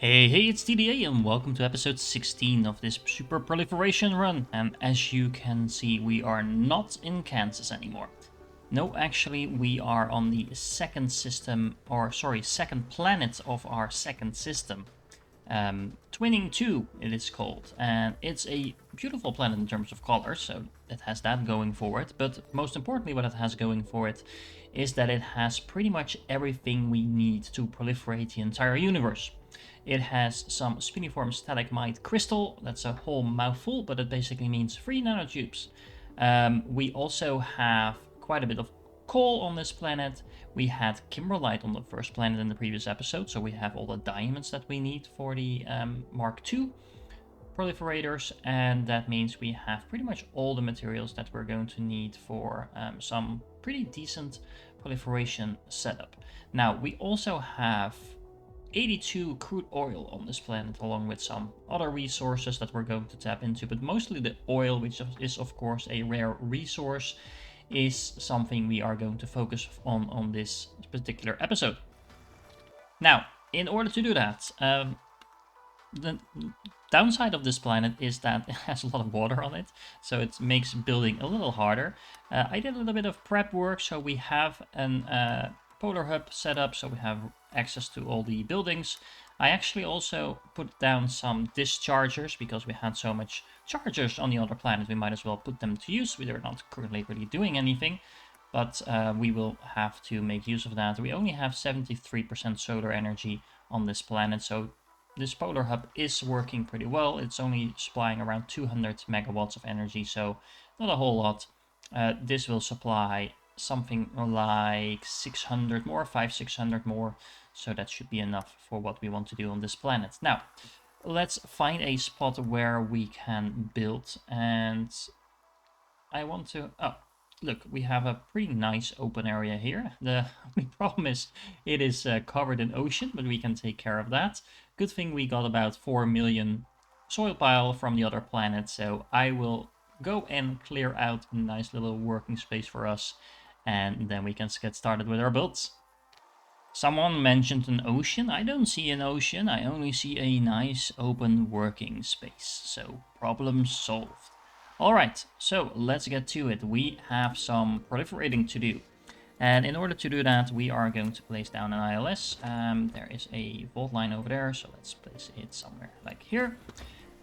Hey, it's TDA and welcome to episode 16 of this Super Proliferation run. And as you can see, we are not in Kansas anymore. No, actually, we are on the second second planet of our second system. Twinning 2, it is called. And it's a beautiful planet in terms of color, so it has that going for it. But most importantly, what it has going for it is that it has pretty much everything we need to proliferate the entire universe. It has some spiniform stalagmite crystal. That's a whole mouthful, but it basically means 3 nanotubes. We also have quite a bit of coal on this planet. We had kimberlite on the first planet in the previous episode, so we have all the diamonds that we need for the Mark II proliferators, and that means we have pretty much all the materials that we're going to need for some pretty decent proliferation setup. Now, we also have 82 crude oil on this planet, along with some other resources that we're going to tap into, but mostly the oil, which is of course a rare resource, is something we are going to focus on this particular episode. Now, in order to do that, the downside of this planet is that it has a lot of water on it, so it makes building a little harder. I did a little bit of prep work, so we have an polar hub set up, so we have access to all the buildings. I actually also put down some dischargers because we had so much chargers on the other planet, we might as well put them to use. We are not currently really doing anything, but we will have to make use of that. We only have 73% solar energy on this planet, so this polar hub is working pretty well. It's only supplying around 200 megawatts of energy, so not a whole lot. This will supply something like 600 more, 600 more, so that should be enough for what we want to do on this planet. Now, let's find a spot where we can build, and I want to... Oh, look, we have a pretty nice open area here. The only problem is it is covered in ocean, but we can take care of that. Good thing we got about 4 million soil pile from the other planet, so I will go and clear out a nice little working space for us, and then we can get started with our builds. Someone mentioned an ocean. I don't see an ocean, I only see a nice open working space, so problem solved. Alright, so let's get to it. We have some proliferating to do. And in order to do that, we are going to place down an ILS. There is a vault line over there, so let's place it somewhere like here.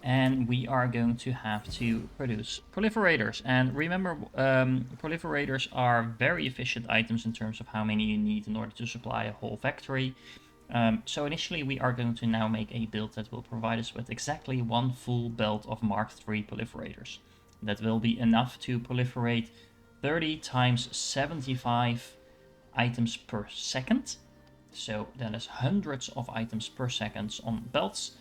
And we are going to have to produce proliferators. And remember, proliferators are very efficient items in terms of how many you need in order to supply a whole factory. So initially we are going to now make a build that will provide us with exactly one full belt of Mark III proliferators. That will be enough to proliferate 30 times 75 items per second. So that is hundreds of items per second on belts.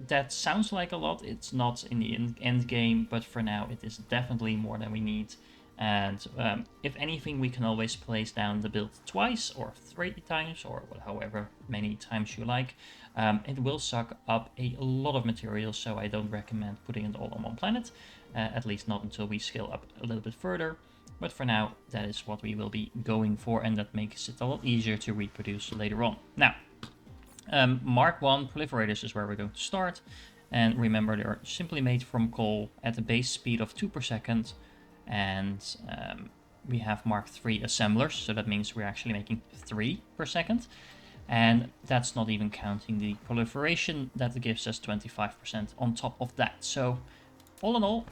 That sounds like a lot. It's not in the end game, but for now it is definitely more than we need. And if anything, we can always place down the build twice or 3 times or however many times you like. It will suck up a lot of material, so I don't recommend putting it all on one planet, at least not until we scale up a little bit further. But for now, that is what we will be going for, and that makes it a lot easier to reproduce later on. Now, Mark 1 proliferators is where we're going to start, and remember they are simply made from coal at a base speed of 2 per second, and we have Mark 3 assemblers, so that means we're actually making 3 per second, and that's not even counting the proliferation that gives us 25% on top of that. So all in all,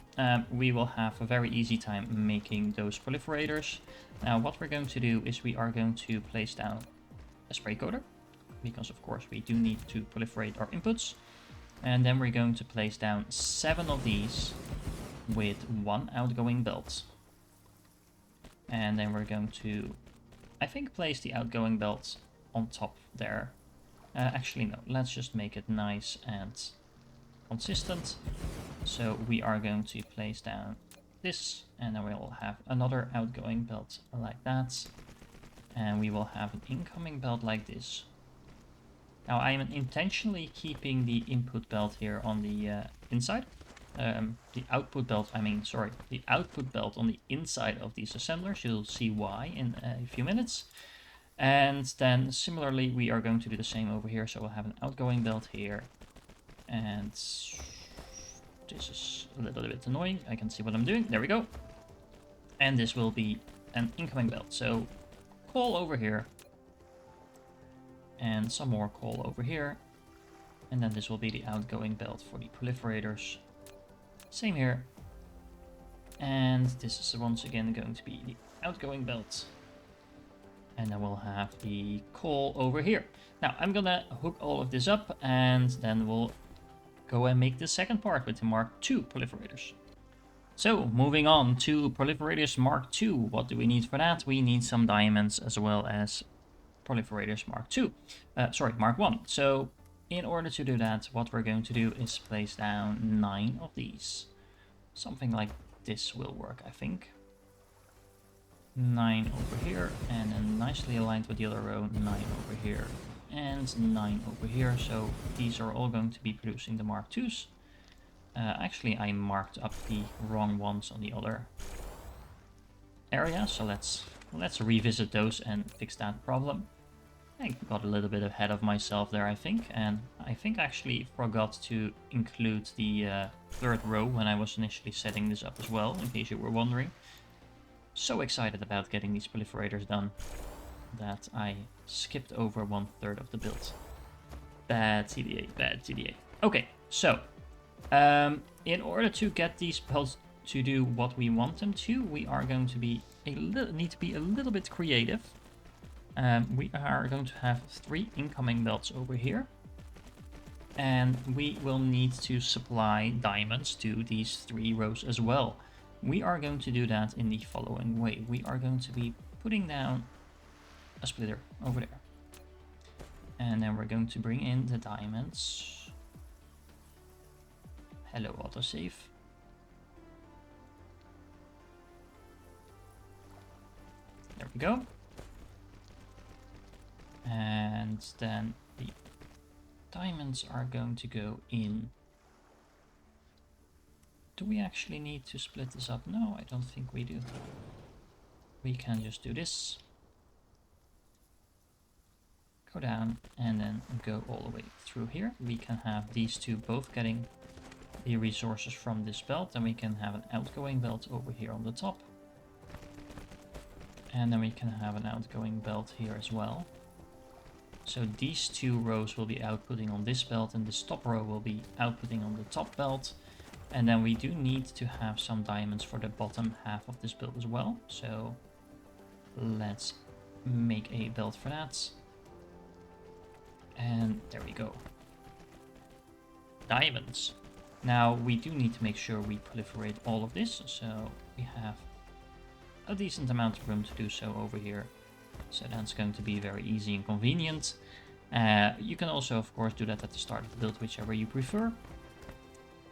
we will have a very easy time making those proliferators. Now what we're going to do is we are going to place down a spray coater, because of course we do need to proliferate our inputs, and then we're going to place down 7 of these with 1 outgoing belt, and then we're going to, I think, place the outgoing belt on top there. Actually no, let's just make it nice and consistent. So we are going to place down this, and then we'll have another outgoing belt like that, and we will have an incoming belt like this. Now I am intentionally keeping the input belt here on the inside. The output belt on the inside of these assemblers. You'll see why in a few minutes. And then similarly, we are going to do the same over here. So we'll have an outgoing belt here. And this is a little bit annoying. I can see what I'm doing. There we go. And this will be an incoming belt. So coal over here. And some more coal over here. And then this will be the outgoing belt for the proliferators. Same here. And this is once again going to be the outgoing belt. And then we'll have the coal over here. Now I'm gonna hook all of this up and then we'll go and make the second part with the Mark II proliferators. So moving on to proliferators Mark II. What do we need for that? We need some diamonds as well as proliferators Mark II. Mark I. So in order to do that, what we're going to do is place down 9 of these. Something like this will work, I think. 9 over here, and then nicely aligned with the other row, 9 over here, and 9 over here. So these are all going to be producing the Mark IIs. Actually, I marked up the wrong ones on the other area, so let's revisit those and fix that problem. I got a little bit ahead of myself there, I think, and I think I actually forgot to include the third row when I was initially setting this up as well, in case you were wondering. So excited about getting these proliferators done that I skipped over 1/3 of the build. Bad TDA, bad TDA. Okay, so in order to get these belts to do what we want them to, we are going to be need to be a little bit creative. We are going to have 3 incoming belts over here. And we will need to supply diamonds to these 3 rows as well. We are going to do that in the following way. We are going to be putting down a splitter over there. And then we're going to bring in the diamonds. Hello, autosave. There we go. And then the diamonds are going to go in. Do we actually need to split this up? No, I don't think we do. We can just do this. Go down and then go all the way through here. We can have these two both getting the resources from this belt. Then we can have an outgoing belt over here on the top. And then we can have an outgoing belt here as well. So these 2 rows will be outputting on this belt and this top row will be outputting on the top belt. And then we do need to have some diamonds for the bottom half of this build as well. So let's make a belt for that. And there we go. Diamonds. Now we do need to make sure we proliferate all of this. So we have a decent amount of room to do so over here. So that's going to be very easy and convenient. You can also, of course, do that at the start of the build, whichever you prefer.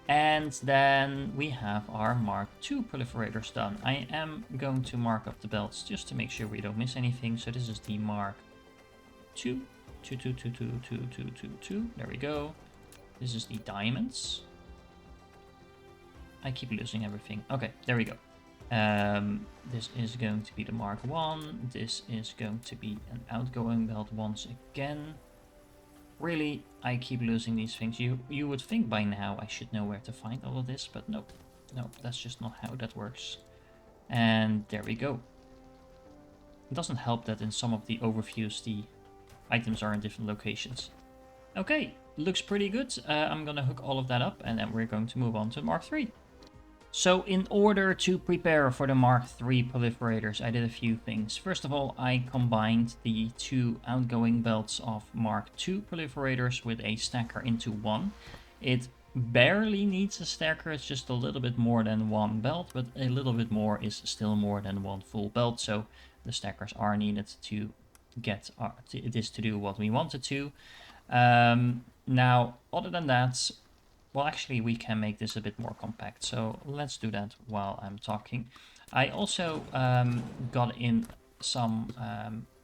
And then we have our Mark II proliferators done. I am going to mark up the belts just to make sure we don't miss anything. So this is the Mark II. 2, 2, 2, 2, 2, 2, 2, 2. There we go. This is the diamonds. I keep losing everything. Okay, there we go. This is going to be the Mark I. This is going to be an outgoing belt once again. Really, I keep losing these things. You would think by now I should know where to find all of this, but nope. No, that's just not how that works. And there we go. It doesn't help that in some of the overviews the items are in different locations. Okay, looks pretty good. I'm gonna hook all of that up and then we're going to move on to Mark III. So in order to prepare for the Mark III proliferators, I did a few things. First of all, I combined the 2 outgoing belts of Mark II proliferators with a stacker into one. It barely needs a stacker, it's just a little bit more than 1 belt, but a little bit more is still more than 1 full belt, so the stackers are needed to get this to do what we want it to. Now, other than that, well, actually, we can make this a bit more compact, so let's do that while I'm talking. I also got in some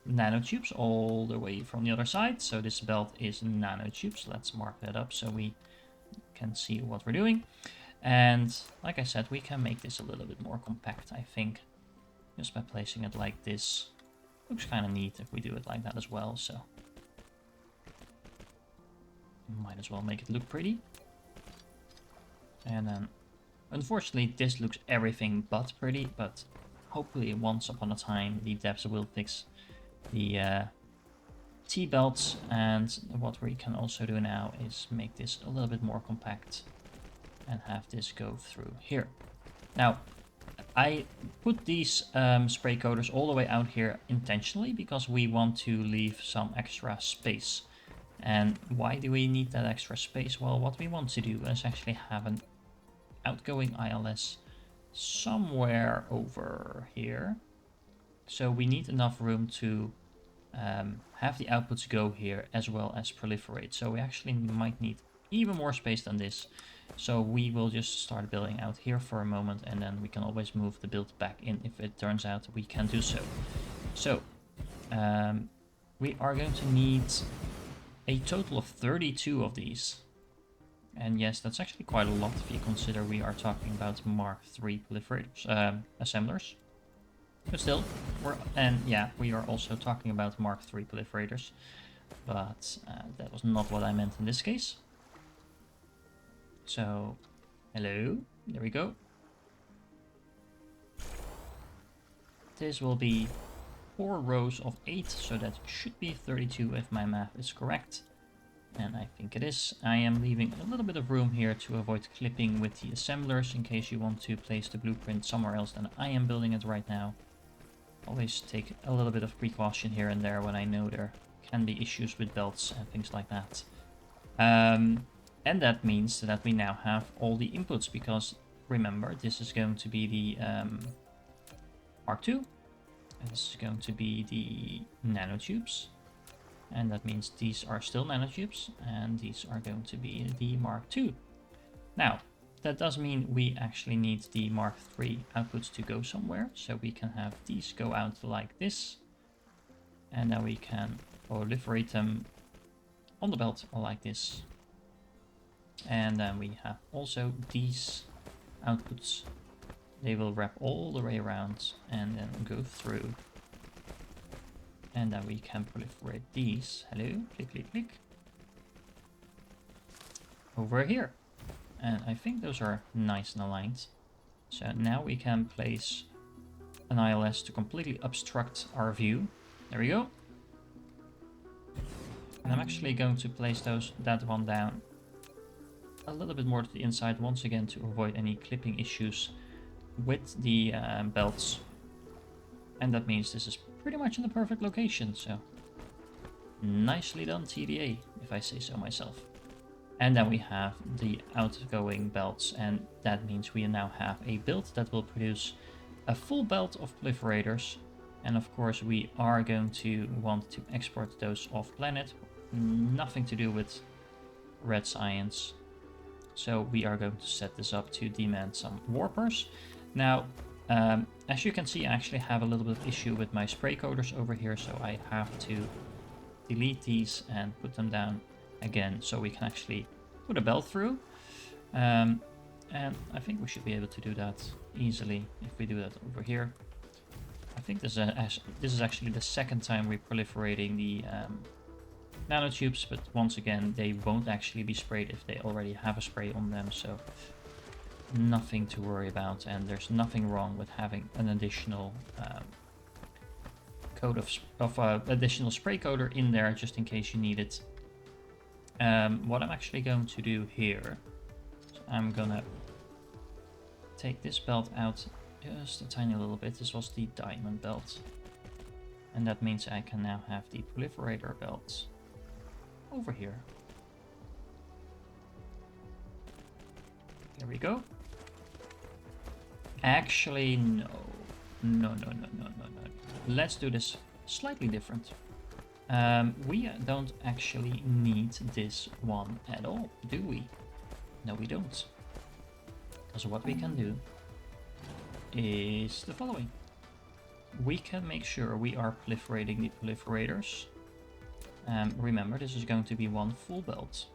nanotubes all the way from the other side, so this belt is nanotubes. Let's mark that up so we can see what we're doing. And like I said, we can make this a little bit more compact, I think, just by placing it like this. Looks kind of neat if we do it like that as well, so might as well make it look pretty. And then, unfortunately, this looks everything but pretty, but hopefully once upon a time the devs will fix the T-belts, and what we can also do now is make this a little bit more compact and have this go through here. Now, I put these spray coaters all the way out here intentionally because we want to leave some extra space. And why do we need that extra space? Well, what we want to do is actually have an outgoing ILS somewhere over here. So we need enough room to have the outputs go here as well as proliferate. So we actually might need even more space than this. So we will just start building out here for a moment, and then we can always move the build back in if it turns out we can do so. So we are going to need a total of 32 of these. And yes, that's actually quite a lot if you consider we are talking about Mark III proliferators, assemblers. But still, we are also talking about Mark III proliferators. But that was not what I meant in this case. So, hello, there we go. This will be 4 rows of 8, so that should be 32 if my math is correct. And I think it is. I am leaving a little bit of room here to avoid clipping with the assemblers in case you want to place the blueprint somewhere else than I am building it right now. Always take a little bit of precaution here and there when I know there can be issues with belts and things like that. And that means that we now have all the inputs, because remember, this is going to be the Mark II. This is going to be the nanotubes. And that means these are still nanotubes, and these are going to be the Mark II. Now, that does mean we actually need the Mark III outputs to go somewhere, so we can have these go out like this, and then we can proliferate them on the belt like this. And then we have also these outputs. They will wrap all the way around and then go through. And then we can proliferate these. Hello, click, click, click. Over here. And I think those are nice and aligned. So now we can place an ILS to completely obstruct our view. There we go. And I'm actually going to place that one down a little bit more to the inside once again to avoid any clipping issues with the belts. And that means this is pretty much in the perfect location, so nicely done TDA, if I say so myself. And then we have the outgoing belts, and that means we now have a build that will produce a full belt of proliferators. And of course we are going to want to export those off planet. Nothing to do with red science. So we are going to set this up to demand some warpers. Now, as you can see, I actually have a little bit of issue with my spray coaters over here, so I have to delete these and put them down again so we can actually put a belt through. And I think we should be able to do that easily if we do that over here. I think this is actually the second time we're proliferating the nanotubes, but once again, they won't actually be sprayed if they already have a spray on them, so nothing to worry about, and there's nothing wrong with having an additional coat of additional spray coater in there just in case you need it. What I'm actually going to do here, so I'm gonna take this belt out just a tiny little bit. This was the diamond belt, and that means I can now have the proliferator belt over here. There we go. Actually, no. No. Let's do this slightly different. We don't actually need this one at all, do we? No, we don't. Because what we can do is the following. We can make sure we are proliferating the proliferators. Remember, this is going to be one full belt.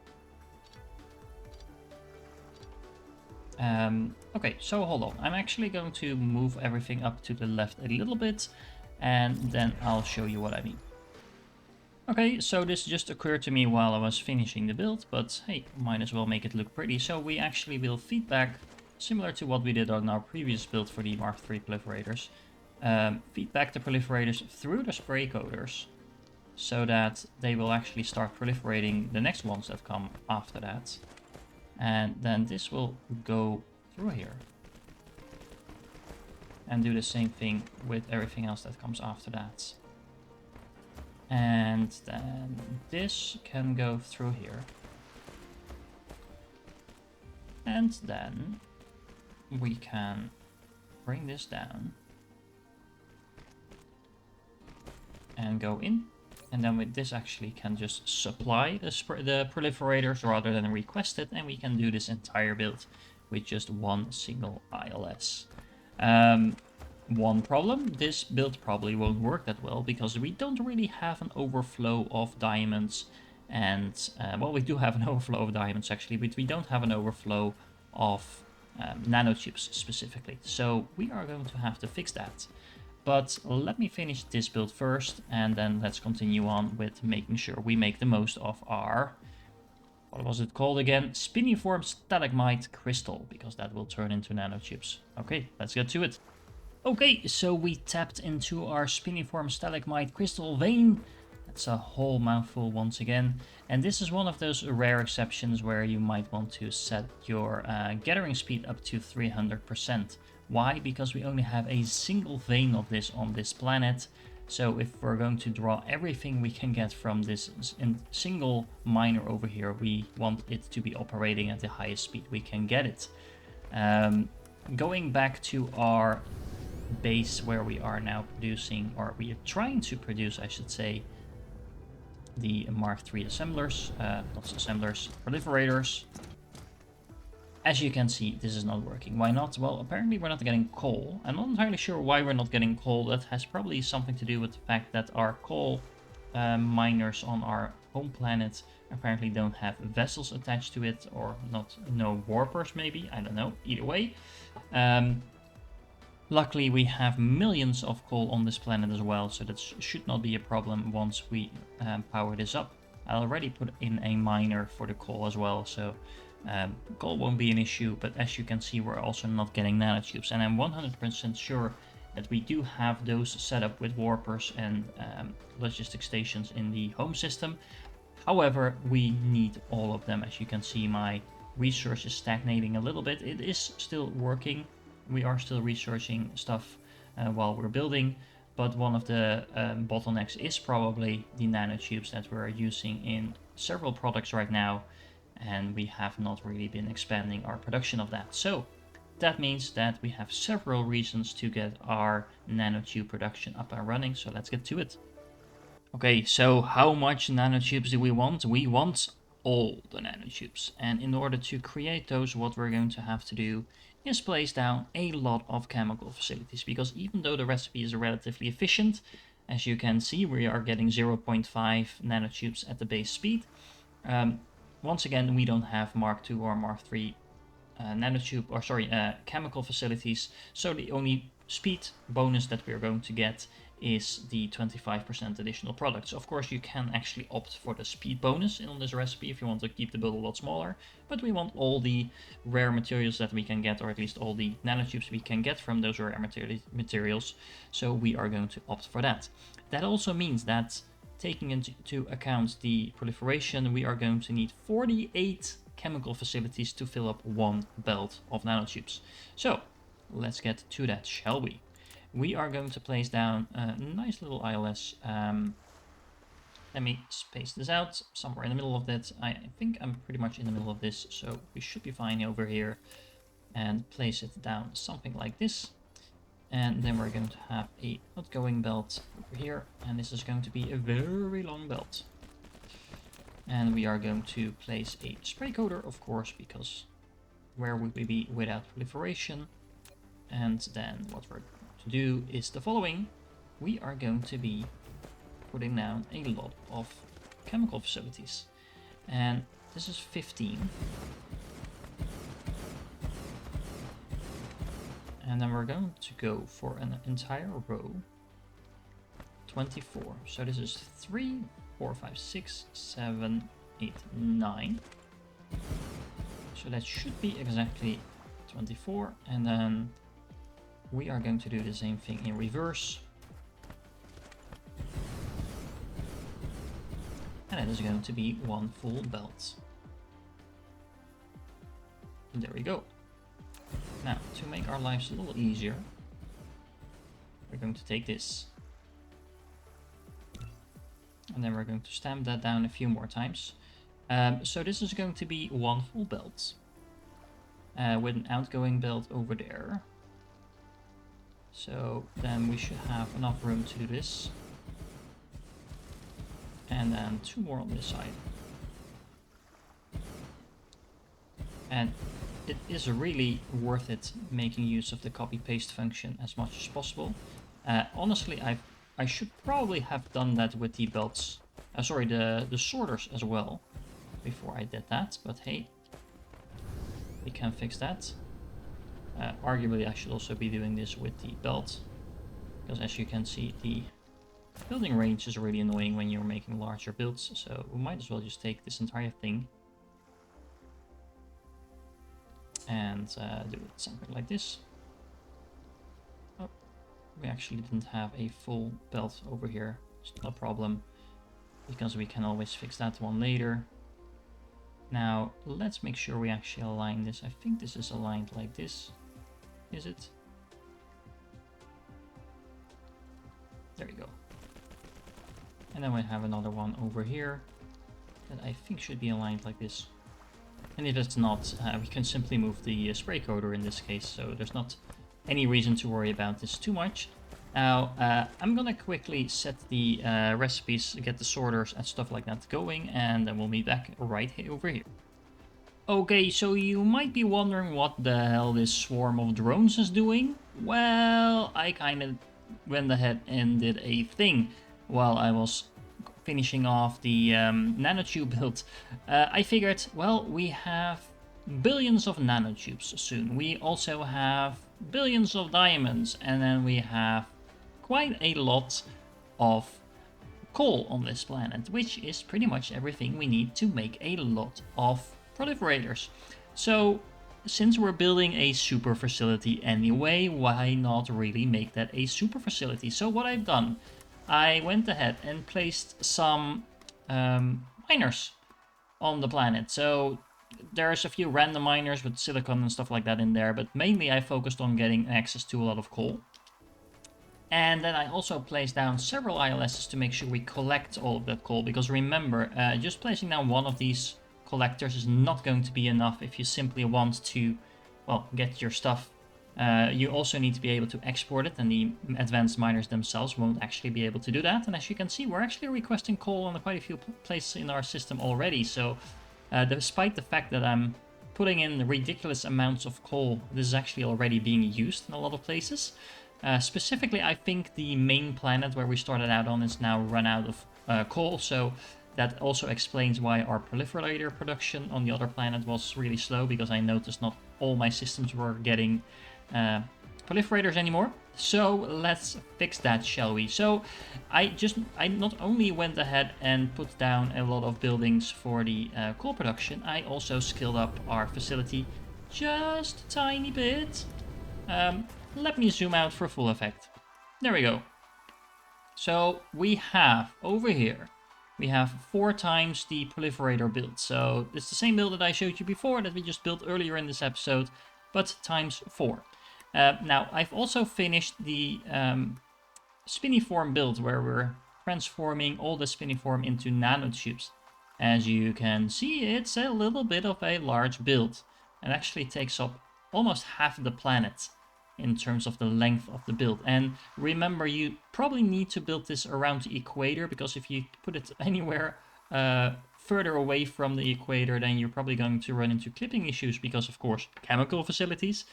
Okay, so hold on. I'm actually going to move everything up to the left a little bit. and then I'll show you what I mean. Okay, so this just occurred to me while I was finishing the build, but hey, might as well make it look pretty. So we actually will feedback, similar to what we did on our previous build for the Mark III proliferators, feedback the proliferators through the spray coaters, so that they will actually start proliferating the next ones that come after that. And then this will go through here. And do the same thing with everything else that comes after that. And then this can go through here. And then we can bring this down and go in. And then with this actually can just supply the proliferators rather than request it. And we can do this entire build with just one single ILS. One problem, this build probably won't work that well because we don't really have an overflow of diamonds and, well, we do have an overflow of diamonds actually, but we don't have an overflow of nanochips specifically. So we are going to have to fix that. But let me finish this build first and then let's continue on with making sure we make the most of our, what was it called again? Spiniform stalagmite crystal, because that will turn into nanochips. Okay, let's get to it. Okay, so we tapped into our spiniform stalagmite crystal vein. That's a whole mouthful once again. And this is one of those rare exceptions where you might want to set your gathering speed up to 300%. Why? Because we only have a single vein of this on this planet. So if we're going to draw everything we can get from this single miner over here, we want it to be operating at the highest speed we can get it. Going back to our base where we are now producing, or we are trying to produce, I should say, the Mark III assemblers, not assemblers, proliferators. As you can see, this is not working. Why not? Well, apparently we're not getting coal. I'm not entirely sure why we're not getting coal. That has probably something to do with the fact that our coal miners on our home planet apparently don't have vessels attached to it, or no warpers maybe, I don't know, either way. Luckily, we have millions of coal on this planet as well, so that should not be a problem once we power this up. I already put in a miner for the coal as well, so coal won't be an issue, but as you can see, we're also not getting nanotubes, and I'm 100% sure that we do have those set up with warpers and logistic stations in the home system. However, we need all of them. As you can see, my research is stagnating a little bit. It is still working. We are still researching stuff while we're building, but one of the bottlenecks is probably the nanotubes that we're using in several products right now, and we have not really been expanding our production of that. So that means that we have several reasons to get our nanotube production up and running, so let's get to it. Okay, so how much nanotubes do we want? We want all the nanotubes, and in order to create those, what we're going to have to do is place down a lot of chemical facilities, because even though the recipe is relatively efficient, as you can see, we are getting 0.5 nanotubes at the base speed. Once again, we don't have Mark II or Mark III chemical facilities, so the only speed bonus that we're going to get is the 25% additional products. Of course, you can actually opt for the speed bonus on this recipe if you want to keep the build a lot smaller, but we want all the rare materials that we can get, or at least all the nanotubes we can get from those rare materials, so we are going to opt for that. That also means that, taking into account the proliferation, we are going to need 48 chemical facilities to fill up one belt of nanotubes. So let's get to that, shall we? We are going to place down a nice little ILS. Let me space this out somewhere in the middle of that. I think I'm pretty much in the middle of this, so we should be fine over here. And place it down something like this. And then we're going to have a outgoing belt over here. And this is going to be a very long belt. And we are going to place a spray coater, of course, because where would we be without proliferation? And then what we're to do is the following. We are going to be putting down a lot of chemical facilities, and this is 15, and then we're going to go for an entire row 24. So this is 3, 4, 5, 6, 7, 8, 9. So that should be exactly 24. And then we are going to do the same thing in reverse. And it is going to be 1 full belt. And there we go. Now, to make our lives a little easier, we're going to take this. And then we're going to stamp that down a few more times. So this is going to be 1 full belt. With an outgoing belt over there. So then we should have enough room to do this. And then 2 more on this side. And it is really worth it making use of the copy paste function as much as possible. Honestly, I should probably have done that with the belts, the sorters as well, before I did that, but hey, we can fix that. Arguably I should also be doing this with the belt, because as you can see, the building range is really annoying when you're making larger builds, so we might as well just take this entire thing and do it something like this. Oh, we actually didn't have a full belt over here. It's not a problem, because we can always fix that one later. Now, let's make sure we actually align this. I think this is aligned like this. Is it? There we go. And then we have another one over here that I think should be aligned like this. And if it's not, we can simply move the spray coater in this case, so there's not any reason to worry about this too much. Now, I'm gonna quickly set the recipes, get the sorters and stuff like that going, and then we'll be back right over here. Okay, so you might be wondering what the hell this swarm of drones is doing. Well, I kind of went ahead and did a thing while I was finishing off the nanotube build. I figured, well, we have billions of nanotubes soon. We also have billions of diamonds, and then we have quite a lot of coal on this planet, which is pretty much everything we need to make a lot of proliferators. So since we're building a super facility anyway, why not really make that a super facility? So what I've done, I went ahead and placed some miners on the planet. So there's a few random miners with silicon and stuff like that in there, but mainly I focused on getting access to a lot of coal. And then I also placed down several ILSs to make sure we collect all of that coal, because remember, just placing down one of these collectors is not going to be enough if you simply want to, well, get your stuff. You also need to be able to export it, and the advanced miners themselves won't actually be able to do that. And as you can see, we're actually requesting coal on quite a few places in our system already. So despite the fact that I'm putting in ridiculous amounts of coal, this is actually already being used in a lot of places. Specifically, I think the main planet where we started out on is now run out of coal, so that also explains why our proliferator production on the other planet was really slow, because I noticed not all my systems were getting proliferators anymore. So let's fix that, shall we? So I not only went ahead and put down a lot of buildings for the coal production, I also scaled up our facility just a tiny bit. Let me zoom out for full effect. There we go. So we have over here, we have 4 times the proliferator build. So it's the same build that I showed you before, that we just built earlier in this episode, but times 4. Now I've also finished the spiniform build, where we're transforming all the spiniform into nanotubes. As you can see, it's a little bit of a large build, and actually takes up almost half of the planet in terms of the length of the build. And remember, you probably need to build this around the equator, because if you put it anywhere further away from the equator, then you're probably going to run into clipping issues, because of course chemical facilities,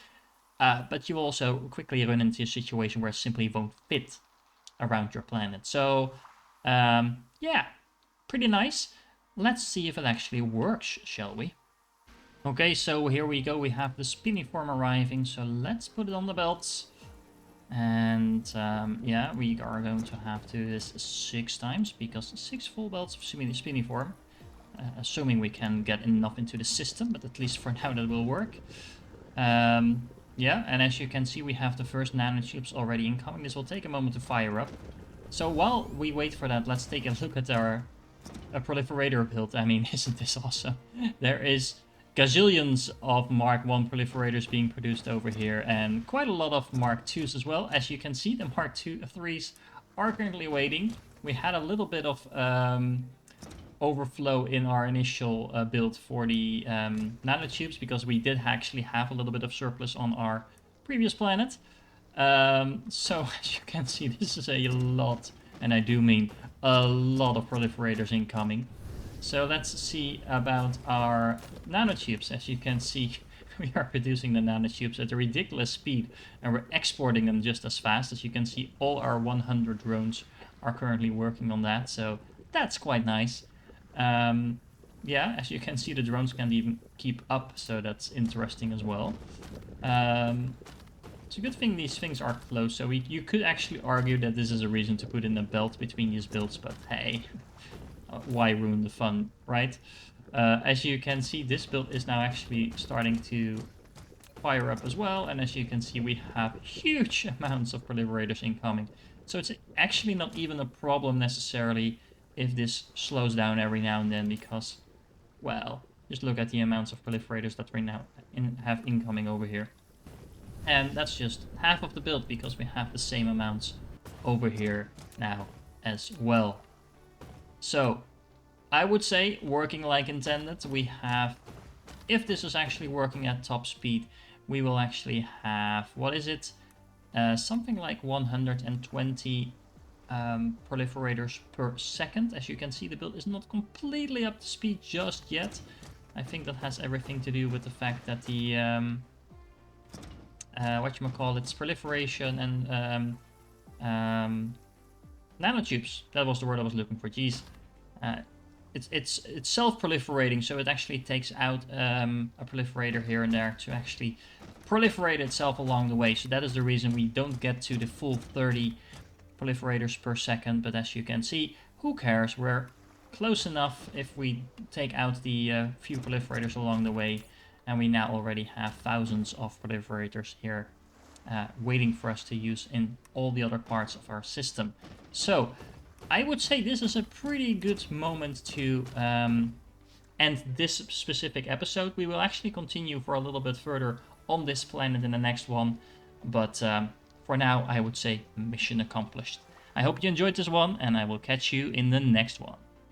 but you also quickly run into a situation where it simply won't fit around your planet. So yeah, pretty nice. Let's see if it actually works, shall we? Okay, so here we go. We have the spiniform arriving, so let's put it on the belts. And yeah, we are going to have to do this 6 times, because 6 full belts of spiniform. Assuming we can get enough into the system, but at least for now that will work. Yeah, and as you can see, we have the first nanotubes already incoming. This will take a moment to fire up. So while we wait for that, let's take a look at our proliferator build. I mean, isn't this awesome? There is gazillions of Mark 1 proliferators being produced over here, and quite a lot of Mark 2s as well. As you can see, the Mark 3s are currently waiting. We had a little bit of overflow in our initial build for the nanotubes, because we did actually have a little bit of surplus on our previous planet. So as you can see, this is a lot, and I do mean a lot of proliferators incoming. So let's see about our nanotubes. As you can see, we are producing the nanotubes at a ridiculous speed, and we're exporting them just as fast. As you can see, all our 100 drones are currently working on that, so that's quite nice. Yeah, as you can see, the drones can't even keep up, so that's interesting as well. It's a good thing these things are close, so you could actually argue that this is a reason to put in a belt between these builds, but hey, why ruin the fun, right? As you can see, this build is now actually starting to fire up as well, and as you can see, we have huge amounts of proliferators incoming. So it's actually not even a problem necessarily if this slows down every now and then, because, well, just look at the amounts of proliferators that we now have incoming over here. And that's just half of the build, because we have the same amounts over here now as well. So I would say working like intended. We have, if this is actually working at top speed, we will actually have, what is it? Something like 120 proliferators per second. As you can see, the build is not completely up to speed just yet. I think that has everything to do with the fact that the whatchamacallit's proliferation and nanotubes, that was the word I was looking for, geez. It's self-proliferating, so it actually takes out a proliferator here and there to actually proliferate itself along the way. So that is the reason we don't get to the full 30 proliferators per second, but as you can see, who cares? We're close enough if we take out the few proliferators along the way, and we now already have thousands of proliferators here waiting for us to use in all the other parts of our system. So I would say this is a pretty good moment to end this specific episode. We will actually continue for a little bit further on this planet in the next one, but for now I would say mission accomplished. I hope you enjoyed this one, and I will catch you in the next one.